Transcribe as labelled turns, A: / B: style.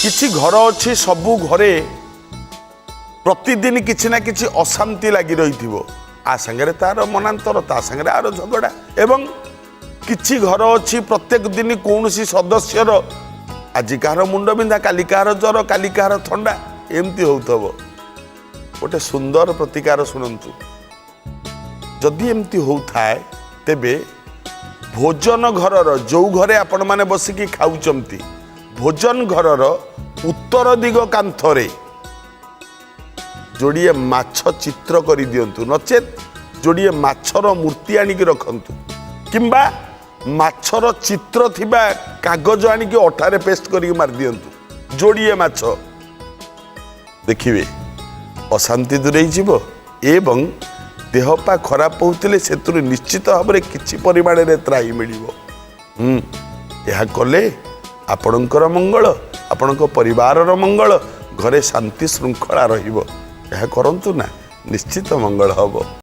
A: किछि घर अच्छी सबू घरे प्रतिदिन किछि ना किछि अशांति लगी रही आ संगे तार मनांतर ता संगे आर झगड़ा एवं किछि घर अच्छी प्रत्येक दिन कौन सदस्यर आज कहार मुंड बिंधा काली कहार ज्वर काली कहार थंडा एमती होथब गोटे सुंदर प्रतिकार शुणु जदि एमती होता तेबे भोजन घरर जो घरे आपण माने बसिकी खाउचंती भोजन घरर उत्तर दिग कांथरे जोड़िए माछ चित्र कर दिंतु नचेत जोड़िए माछर मूर्ति आनिक रखंतु किंबा माछर चित्र थिबा कागज आनिक अठारे पेस्ट करिक मार दिंतु जोड़िए माछ देखिए अशांति दूरे जीव एवं देहपा खराब होते से निश्चित भाव में किसी परिमाण में त्राही मिल यह कले आपणकर मंगल आपण परिवार मंगल घरे शांति श्रृंखला रहिबो यह करंतु ना निश्चित मंगल हबो।